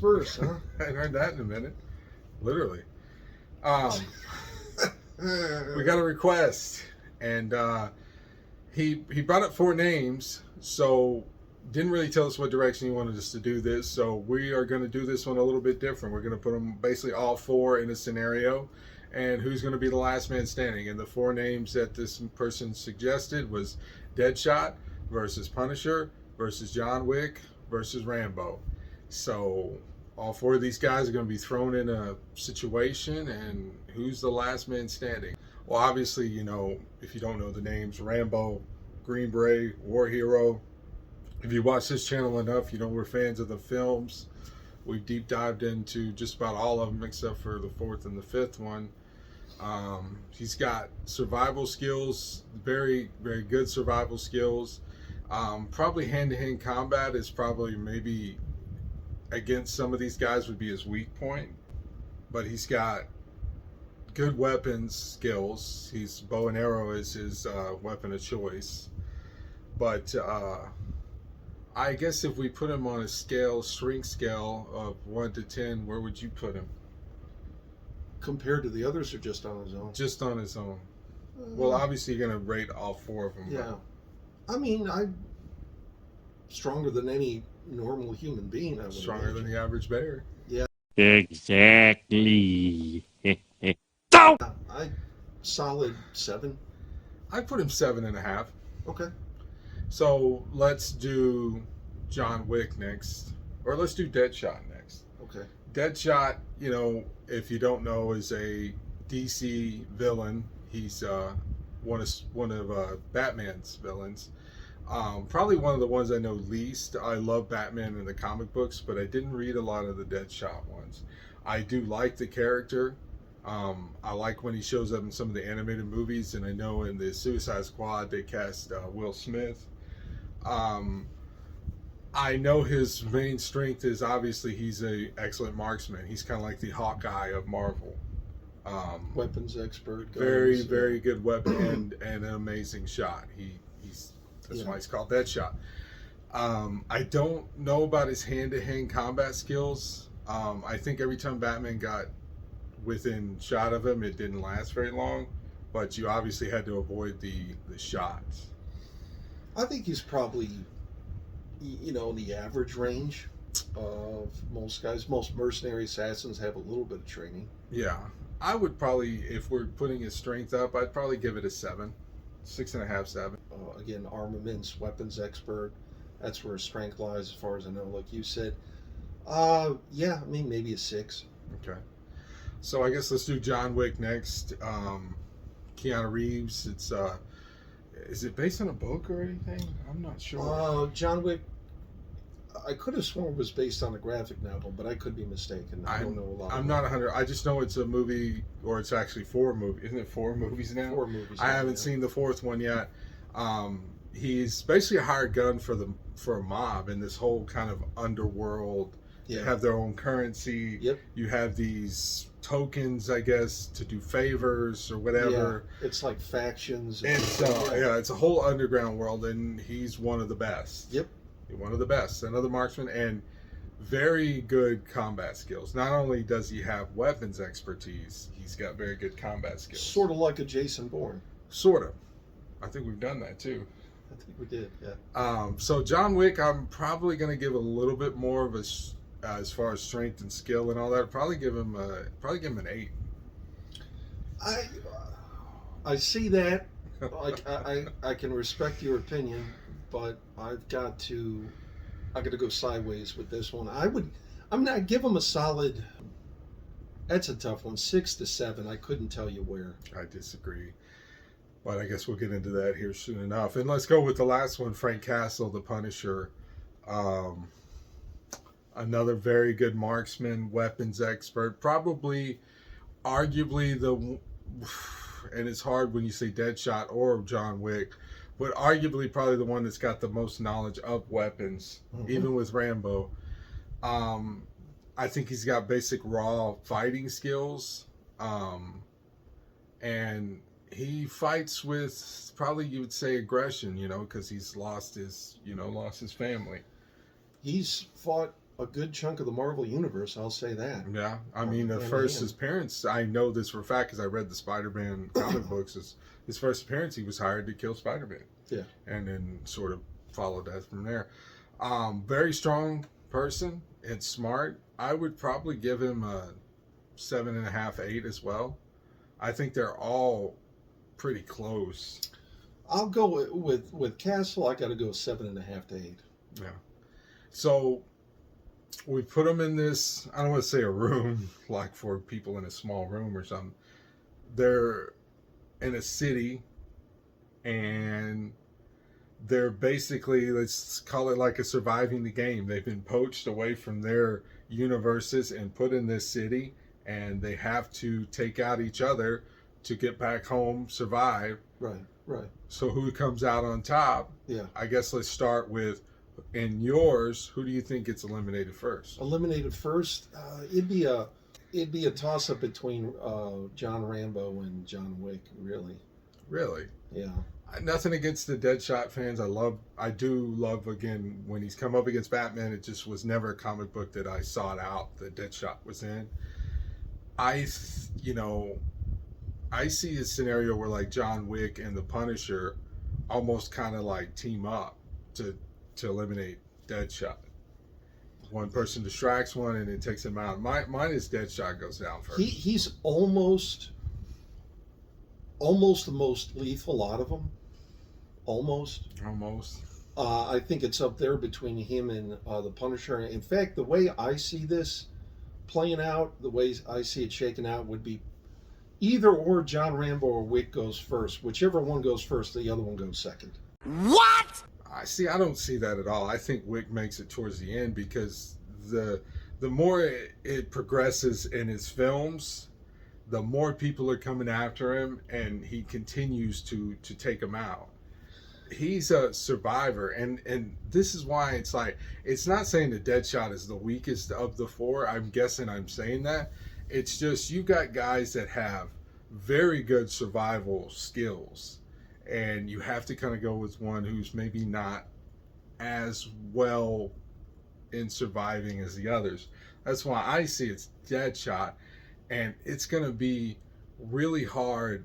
verse, huh? I ain't heard that in a minute. Literally. We got a request, and he brought up 4 names, so didn't really tell us what direction he wanted us to do this. So we are going to do this one a little bit different. We're going to put them basically all 4 in a scenario, and who's going to be the last man standing. And the 4 names that this person suggested was Deadshot versus Punisher versus John Wick versus Rambo. So all 4 of these guys are going to be thrown in a situation, and who's the last man standing? Well, obviously, you know, if you don't know the names, Rambo, Green Beret, War Hero. If you watch this channel enough, you know we're fans of the films. We've deep dived into just about all of them except for the 4th and the 5th one. He's got survival skills, very, very good survival skills. Probably hand-to-hand combat is probably maybe against some of these guys would be his weak point, but he's got good weapons skills. He's bow and arrow is his weapon of choice. But I guess if we put him on a scale, strength scale of 1 to 10, where would you put him? Compared to the others, or just on his own? Just on his own. Well, obviously you're going to rate all 4 of them. Yeah. I mean, I'm stronger than any normal human being. I would Stronger imagine. than the average bear. Yeah. Exactly. I solid 7. I'd put him 7.5. Okay. So let's do John Wick next. Or let's do Deadshot next. Okay. Deadshot, you know, if you don't know, is a DC villain. He's one of Batman's villains. Probably one of the ones I know least. I love Batman in the comic books, but I didn't read a lot of the Deadshot ones. I do like the character. I like when he shows up in some of the animated movies, and I know in the Suicide Squad they cast Will Smith. I know his main strength is obviously he's an excellent marksman. He's kind of like the Hawkeye of Marvel. Weapons expert. Very, guns, very good weapon and an amazing shot. That's why he's called Deadshot. I don't know about his hand-to-hand combat skills. I think every time Batman got within shot of him, it didn't last very long. But you obviously had to avoid the shots. I think he's probably, you know, in the average range of most guys. Most mercenary assassins have a little bit of training. Yeah. I would probably, if we're putting his strength up, I'd probably give it a 7. 6.5, 7. Again, armaments, weapons expert. That's where his strength lies, as far as I know. Like you said, yeah, I mean maybe a 6. Okay. So I guess let's do John Wick next. Keanu Reeves. It's is it based on a book or anything? I'm not sure. John Wick. I could have sworn it was based on a graphic novel, but I could be mistaken. I don't know a lot. I'm not 100. I just know it's a movie, or it's actually 4 movies. Isn't it 4 movies now? 4 movies. I haven't seen the 4th one yet. He's basically a hired gun for a mob in this whole kind of underworld. Yeah. They have their own currency. Yep. You have these tokens, I guess, to do favors or whatever. Yeah. It's like factions. It's it's a whole underground world, and he's one of the best. Yep. One of the best. Another marksman, and very good combat skills. Not only does he have weapons expertise, he's got very good combat skills. Sort of like a Jason Bourne. Sort of. I think we've done that too. I think we did, yeah. So John Wick, I'm probably going to give a little bit more of a, as far as strength and skill and all that. Probably give him an 8. I see that. Like I can respect your opinion, but I've got to go sideways with this one. I'd give him a solid. That's a tough one. 6 to 7. I couldn't tell you where. I disagree, but I guess we'll get into that here soon enough. And let's go with the last one, Frank Castle, the Punisher. Another very good marksman, weapons expert. Probably, arguably and it's hard when you say Deadshot or John Wick, but arguably probably the one that's got the most knowledge of weapons, even with Rambo. I think he's got basic raw fighting skills, and he fights with probably, you would say, aggression, because he's lost his family. He's fought a good chunk of the Marvel universe. I'll say that. Yeah, I mean, the hand in first hand. his parents. I know this for a fact because I read the Spider-Man comic books. His first appearance, he was hired to kill Spider-Man. Yeah. And then sort of followed that from there. Very strong person and smart. I would probably give him a 7.5, 8 as well. I think they're all pretty close. I'll go with Castle. I got to go 7.5 to 8. Yeah. So we put them in this. I don't want to say a room like for people in a small room or something. They're in a city, and they're basically, let's call it like a surviving the game. They've been poached away from their universes and put in this city, and they have to take out each other to get back home, survive. Right. Right. So who comes out on top? Yeah. I guess let's start with, in yours, who do you think gets eliminated first? Eliminated first. It'd be a toss up between John Rambo and John Wick. Really. Really? Yeah. Nothing against the Deadshot fans. I do love, again, when he's come up against Batman, it just was never a comic book that I sought out that Deadshot was in. I see a scenario where like John Wick and the Punisher almost kind of like team up to eliminate Deadshot. One person distracts one and it takes him out. Mine is Deadshot goes down first. He's almost the most lethal out of them. Almost. I think it's up there between him and the Punisher. In fact, the way I see this playing out, the way I see it shaking out, would be either or John Rambo or Wick goes first. Whichever one goes first, the other one goes second. What? I don't see that at all. I think Wick makes it towards the end because the more it progresses in his films, the more people are coming after him, and he continues to take them out. He's a survivor, and this is why it's like, it's not saying that Deadshot is the weakest of the four. I'm guessing I'm saying that. It's just you got guys that have very good survival skills, and you have to kind of go with one who's maybe not as well in surviving as the others. That's why I see it's Deadshot, and it's going to be really hard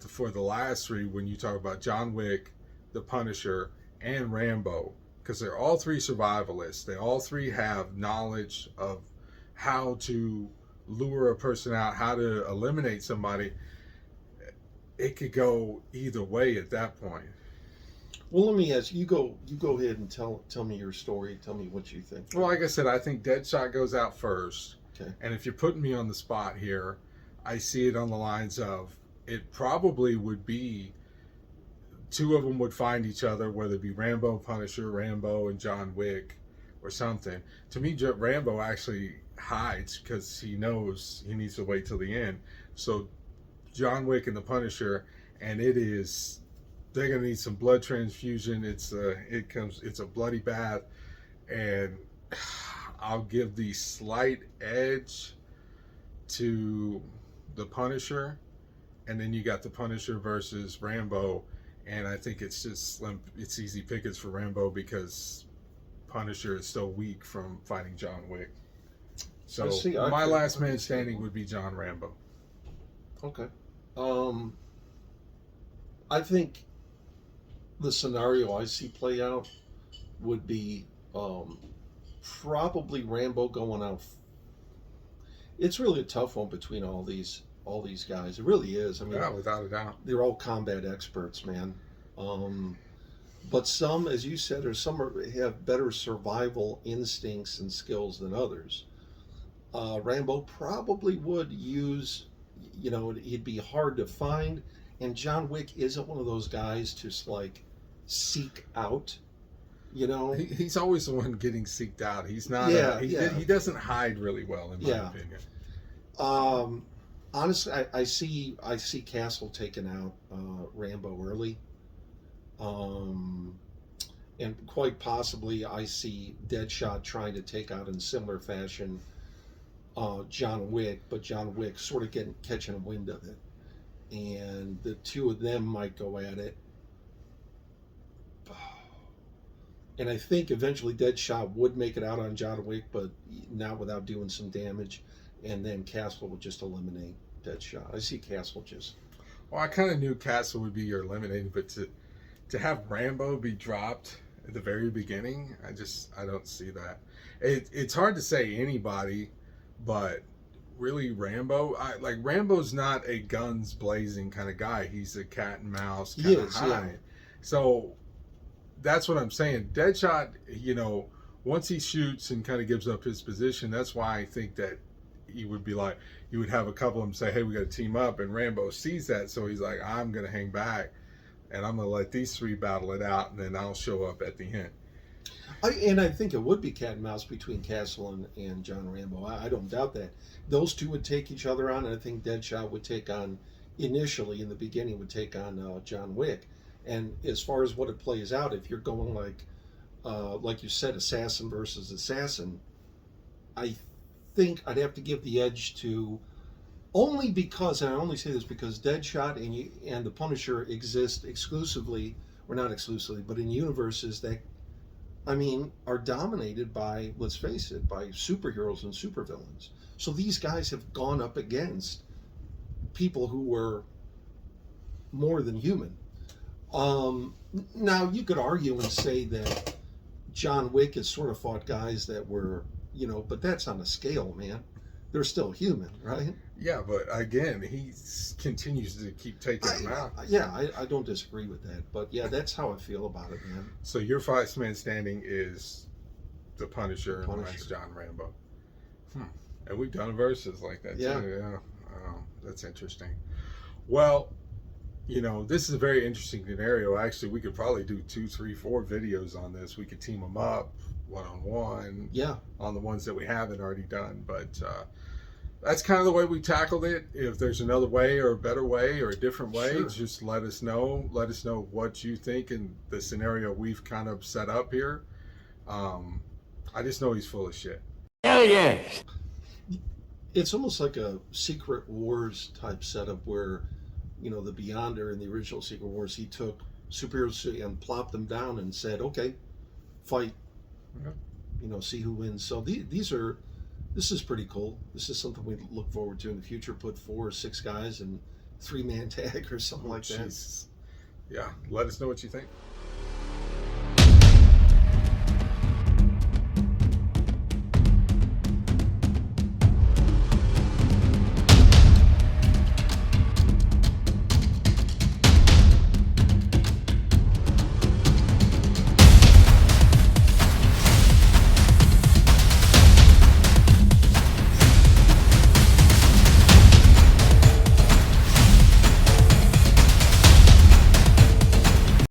for the last three when you talk about John Wick, the Punisher, and Rambo, because they're all three survivalists. They all three have knowledge of how to lure a person out, how to eliminate somebody. It could go either way at that point. Well, let me ask you. Go ahead and tell me your story. Tell me what you think. Well, like I said, I think Deadshot goes out first. Okay. And if you're putting me on the spot here, I see it on the lines of, it probably would be two of them would find each other, whether it be Rambo, Punisher, Rambo, and John Wick, or something. To me, Rambo actually hides because he knows he needs to wait till the end. So John Wick and the Punisher, and they're gonna need some blood transfusion. It's a bloody bath, and I'll give the slight edge to the Punisher, and then you got the Punisher versus Rambo, and I think it's just it's easy pickings for Rambo because Punisher is so weak from fighting John Wick. So my last man standing would be John Rambo. Okay. I think the scenario I see play out would be probably Rambo going out. It's really a tough one between all these guys. It really is. I mean, Yeah, without a doubt. they're all combat experts, man. But some, as you said, have better survival instincts and skills than others. Rambo probably would use, he'd be hard to find, and John Wick isn't one of those guys to like seek out. He's always the one getting seeked out. He's not. He doesn't hide really well, in my opinion. Honestly, I see Castle taking out Rambo early, and quite possibly I see Deadshot trying to take out in similar fashion John Wick, but John Wick sort of catching a wind of it, and the two of them might go at it. And I think eventually Deadshot would make it out on John Wick, but not without doing some damage. And then Castle would just eliminate Deadshot. I see Castle just. Well, I kind of knew Castle would be your eliminating, but to have Rambo be dropped at the very beginning, I don't see that. It's hard to say anybody, but really Rambo. Rambo's not a guns blazing kind of guy. He's a cat and mouse kind of high. Yeah. So that's what I'm saying. Deadshot, once he shoots and kind of gives up his position, that's why I think that you would have a couple of them say, hey, we got to team up, and Rambo sees that, so he's like, I'm gonna hang back and I'm gonna let these three battle it out, and then I'll show up at the end. I think it would be cat and mouse between Castle and John Rambo. I don't doubt that. Those two would take each other on, and I think Deadshot would take on, initially in the beginning, would take on John Wick. And as far as what it plays out, if you're going like you said, assassin versus assassin, I think I'd have to give the edge to, only because, and I only say this because Deadshot and the Punisher exist exclusively, or not exclusively, but in universes that, are dominated by, let's face it, by superheroes and supervillains. So these guys have gone up against people who were more than human. Now, you could argue and say that John Wick has sort of fought guys that were, but that's on a scale, man. They're still human, right? Yeah, but again, he continues to keep taking them out. I don't disagree with that. But yeah, that's how I feel about it, man. So your five-man standing is the Punisher, and that's John Rambo. And we've done verses like that too. Yeah. That's interesting. Well, this is a very interesting scenario. Actually, we could probably do 2, 3, 4 videos on this. We could team them up one-on-one. Yeah. On the ones that we haven't already done. But that's kind of the way we tackled it. If there's another way or a better way or a different way, sure, just let us know. Let us know what you think in the scenario we've kind of set up here. I just know he's full of shit. Hell yes. It's almost like a Secret Wars type setup where, the Beyonder in the original Secret Wars, he took superheroes and plopped them down and said, okay, fight. Yeah. See who wins. So this is pretty cool. This is something we look forward to in the future. Put 4 or 6 guys in 3-man tag or something like that. Yeah, let us know what you think.